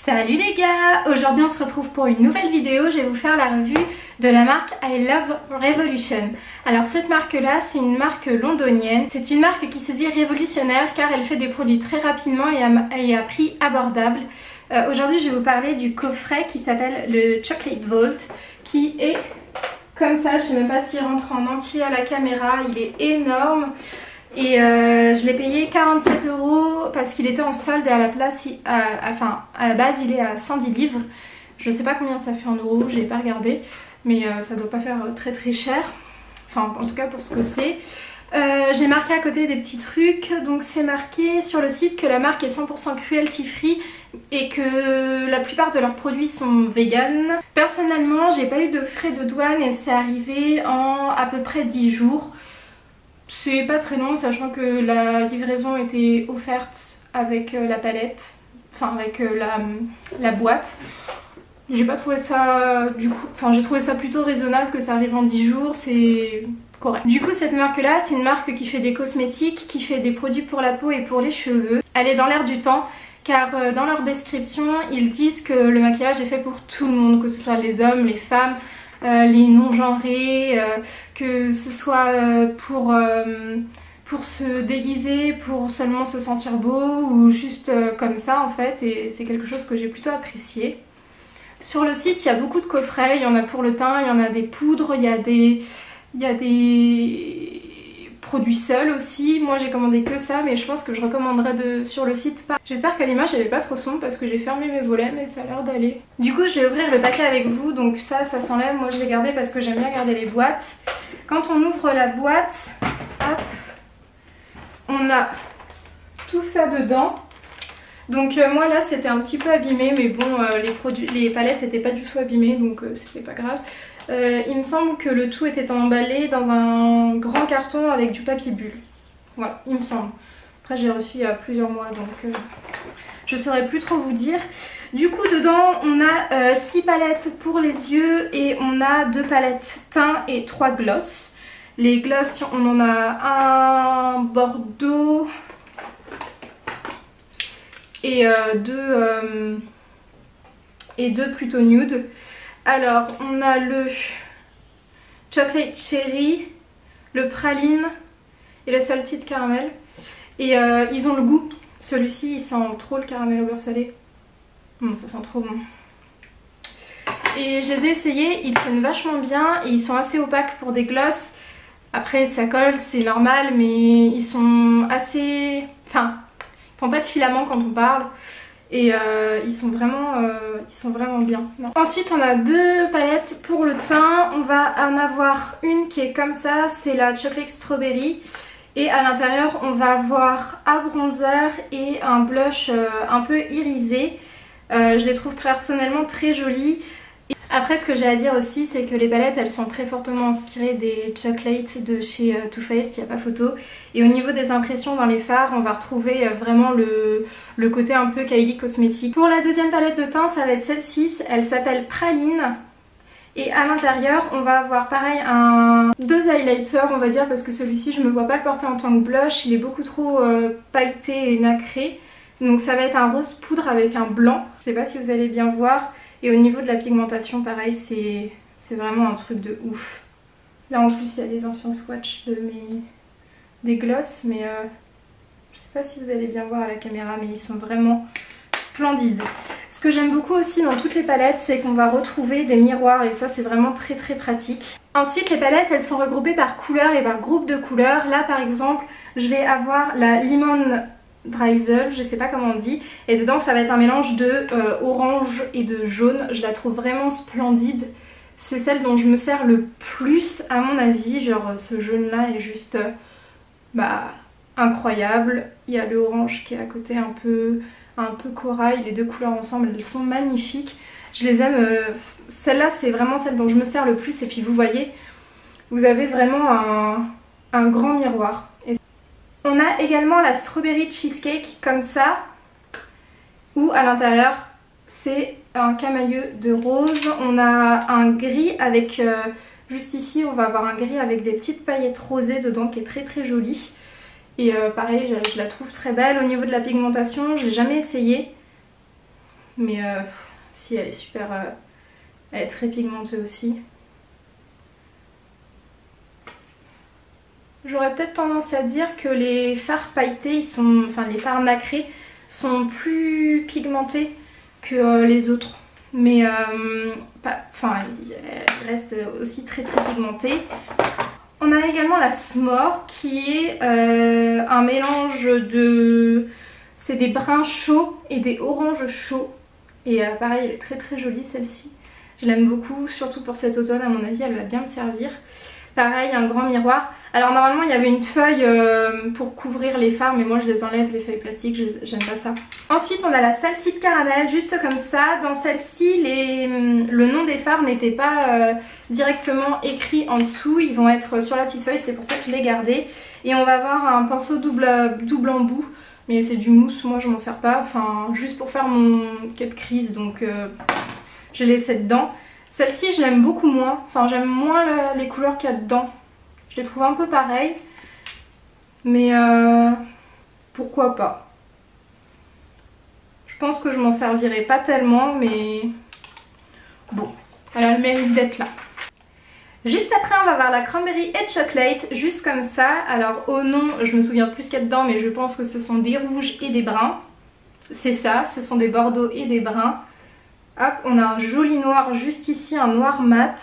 Salut les gars! Aujourd'hui on se retrouve pour une nouvelle vidéo. Je vais vous faire la revue de la marque I Love Revolution. Alors cette marque là c'est une marque londonienne. C'est une marque qui se dit révolutionnaire car elle fait des produits très rapidement et à prix abordable. Aujourd'hui je vais vous parler du coffret qui s'appelle le Chocolate Vault, qui est comme ça. Je sais même pas s'il rentre en entier à la caméra, il est énorme. Et je l'ai payé 47 € parce qu'il était en solde et à la place, à la base il est à 110 livres. Je sais pas combien ça fait en euros, j'ai pas regardé, mais ça doit pas faire très cher. Enfin en tout cas pour ce que c'est. J'ai marqué à côté des petits trucs, donc c'est marqué sur le site que la marque est 100% cruelty free et que la plupart de leurs produits sont vegan. Personnellement j'ai pas eu de frais de douane et c'est arrivé en à peu près 10 jours. C'est pas très long, sachant que la livraison était offerte avec la palette, enfin avec la boîte. J'ai pas trouvé ça j'ai trouvé ça plutôt raisonnable que ça arrive en 10 jours, c'est correct. Du coup cette marque là c'est une marque qui fait des cosmétiques, qui fait des produits pour la peau et pour les cheveux. Elle est dans l'air du temps car dans leur description ils disent que le maquillage est fait pour tout le monde, que ce soit les hommes, les femmes, les non-genrés, que ce soit pour se déguiser, pour seulement se sentir beau ou juste comme ça en fait, et c'est quelque chose que j'ai plutôt apprécié. Sur le site il y a beaucoup de coffrets, il y en a pour le teint, il y en a des poudres, il y a des produits seuls aussi. Moi j'ai commandé que ça, mais je pense que je recommanderais sur le site. J'espère que l'image elle est pas trop sombre parce que j'ai fermé mes volets, mais ça a l'air d'aller. Du coup je vais ouvrir le paquet avec vous, donc ça s'enlève. Moi je l'ai gardé parce que j'aime bien garder les boîtes. Quand on ouvre la boîte, hop, on a tout ça dedans. Donc moi là c'était un petit peu abîmé, mais bon les palettes n'étaient pas du tout abîmées, donc c'était pas grave. Il me semble que le tout était emballé dans un grand carton avec du papier bulle. Voilà, il me semble. Après j'ai reçu il y a plusieurs mois, donc je saurais plus trop vous dire. Du coup dedans on a 6 palettes pour les yeux et on a 2 palettes teint et 3 gloss. Les gloss on en a un bordeaux et deux plutôt nude. Alors on a le chocolate cherry, le praline et le salted caramel. Et ils ont le goût. Celui-ci il sent trop le caramel au beurre salé. Ça sent trop bon. Et je les ai essayés, ils tiennent vachement bien et ils sont assez opaques pour des gloss. Après ça colle, c'est normal, mais ils sont assez... Enfin, ils font pas de filament quand on parle. Et ils sont vraiment bien. Non. Ensuite on a 2 palettes pour le teint. On va en avoir une qui est comme ça, c'est la Chocolate Strawberry. Et à l'intérieur on va avoir un bronzer et un blush un peu irisé. Je les trouve personnellement très jolies. Après ce que j'ai à dire aussi c'est que les palettes elles sont très fortement inspirées des chocolates de chez Too Faced, il n'y a pas photo. Et au niveau des impressions dans les fards on va retrouver vraiment le côté un peu Kylie cosmétique. Pour la deuxième palette de teint ça va être celle-ci, elle s'appelle Praline. Et à l'intérieur on va avoir pareil 2 highlighters on va dire, parce que celui-ci je me vois pas le porter en tant que blush, il est beaucoup trop pailleté et nacré. Donc ça va être un rose poudre avec un blanc, je sais pas si vous allez bien voir. Et au niveau de la pigmentation pareil c'est vraiment un truc de ouf. Là en plus il y a les anciens swatchs des gloss, mais je sais pas si vous allez bien voir à la caméra, mais ils sont vraiment splendides. Ce que j'aime beaucoup aussi dans toutes les palettes c'est qu'on va retrouver des miroirs et ça c'est vraiment très pratique. Ensuite les palettes elles sont regroupées par couleurs et par groupe de couleurs. Là par exemple je vais avoir la Lemon Drizzle, je sais pas comment on dit, et dedans ça va être un mélange de orange et de jaune. Je la trouve vraiment splendide, c'est celle dont je me sers le plus à mon avis. Genre ce jaune là est juste incroyable. Il y a le orange qui est à côté un peu corail, les 2 couleurs ensemble elles sont magnifiques, je les aime. Celle-là c'est vraiment celle dont je me sers le plus, et puis vous voyez vous avez vraiment un grand miroir. On a également la Strawberry Cheesecake comme ça, où à l'intérieur c'est un camailleux de rose. On a un gris avec, juste ici on va avoir un gris avec des petites paillettes rosées dedans qui est très jolie. Et pareil je la trouve très belle. Au niveau de la pigmentation je l'ai jamais essayé, mais si elle est super, elle est très pigmentée aussi. J'aurais peut-être tendance à dire que les fards pailletés, les fards nacrés sont plus pigmentés que les autres. Mais elles restent aussi très pigmentées. On a également la S'more qui est un mélange de... C'est des bruns chauds et des oranges chauds. Et pareil, elle est très jolie celle-ci. Je l'aime beaucoup, surtout pour cet automne, à mon avis, elle va bien me servir. Pareil, un grand miroir. Alors normalement il y avait une feuille pour couvrir les fards, mais moi je les enlève, les feuilles plastiques, j'aime pas ça. Ensuite on a la Salted Caramel, juste comme ça. Dans celle-ci, le nom des fards n'était pas directement écrit en dessous. Ils vont être sur la petite feuille, c'est pour ça que je l'ai gardé. Et on va avoir un pinceau double embout. Mais c'est du mousse, moi je m'en sers pas. Enfin, juste pour faire mon cut crease, donc je l'ai laissé dedans. Celle-ci je l'aime beaucoup moins, enfin j'aime moins les couleurs qu'il y a dedans. Je les trouve un peu pareilles, mais pourquoi pas. Je pense que je m'en servirai pas tellement, mais bon, elle a le mérite d'être là. Juste après on va voir la Cranberry et Chocolate, juste comme ça. Alors au nom je me souviens plus ce qu'il y a dedans, mais je pense que ce sont des rouges et des bruns. C'est ça, ce sont des bordeaux et des bruns. Hop, on a un joli noir juste ici, un noir mat.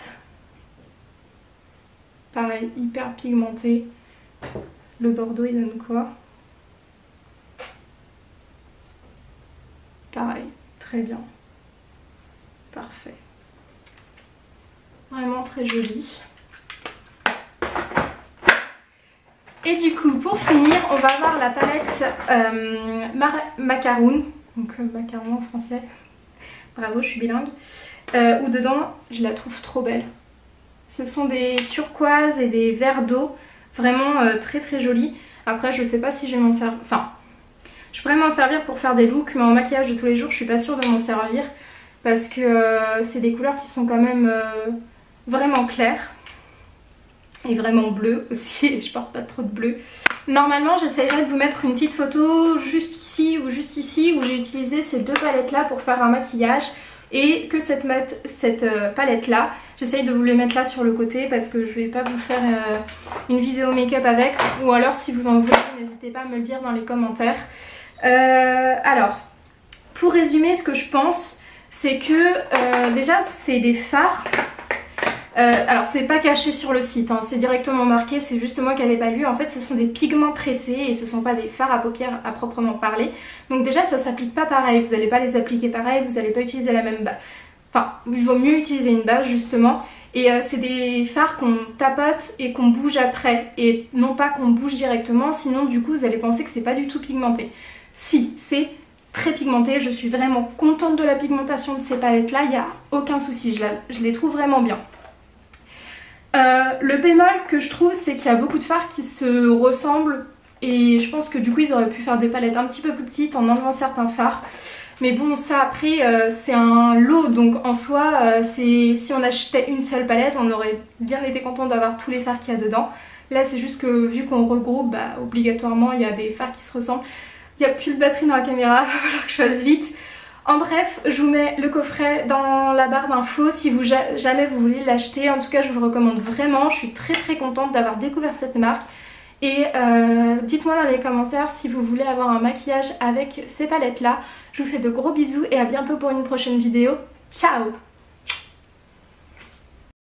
Pareil, hyper pigmenté. Le bordeaux il donne quoi? Pareil, très bien. Parfait. Vraiment très joli. Et du coup, pour finir, on va avoir la palette Macaroon. Donc macaron en français. Bravo, je suis bilingue. Où dedans, je la trouve trop belle. Ce sont des turquoises et des verres d'eau. Vraiment très jolis. Après, je sais pas si je vais m'en servir. Enfin, je pourrais m'en servir pour faire des looks, mais en maquillage de tous les jours, je suis pas sûre de m'en servir. Parce que c'est des couleurs qui sont quand même vraiment claires. Et vraiment bleues aussi. Et je porte pas trop de bleu. Normalement, j'essaierai de vous mettre une petite photo juste ici ou juste ici où j'ai utilisé ces deux palettes là pour faire un maquillage. Et que cette palette là, j'essaye de vous les mettre là sur le côté parce que je vais pas vous faire une vidéo make-up avec. Ou alors si vous en voulez, n'hésitez pas à me le dire dans les commentaires. Alors, pour résumer, ce que je pense, c'est que déjà c'est des fards. Alors c'est pas caché sur le site, hein, c'est directement marqué, c'est juste moi qui n'avais pas lu. En fait ce sont des pigments pressés et ce sont pas des fards à paupières à proprement parler. Donc déjà ça s'applique pas pareil, vous n'allez pas les appliquer pareil, vous n'allez pas utiliser la même base. Enfin il vaut mieux utiliser une base justement. Et c'est des fards qu'on tapote et qu'on bouge après. Et non pas qu'on bouge directement, sinon du coup vous allez penser que c'est pas du tout pigmenté. Si, c'est très pigmenté, je suis vraiment contente de la pigmentation de ces palettes là, il n'y a aucun souci, je les trouve vraiment bien. Le bémol que je trouve, c'est qu'il y a beaucoup de fards qui se ressemblent et je pense que du coup ils auraient pu faire des palettes un petit peu plus petites en enlevant certains fards. Mais bon, ça après c'est un lot, donc en soi si on achetait une seule palette on aurait bien été content d'avoir tous les fards qu'il y a dedans. Là c'est juste que vu qu'on regroupe, bah, obligatoirement il y a des fards qui se ressemblent. Il n'y a plus de batterie dans la caméra, il va falloir que je fasse vite. En bref, je vous mets le coffret dans la barre d'infos si jamais vous voulez l'acheter. En tout cas, je vous le recommande vraiment. Je suis très contente d'avoir découvert cette marque. Et dites-moi dans les commentaires si vous voulez avoir un maquillage avec ces palettes-là. Je vous fais de gros bisous et à bientôt pour une prochaine vidéo. Ciao!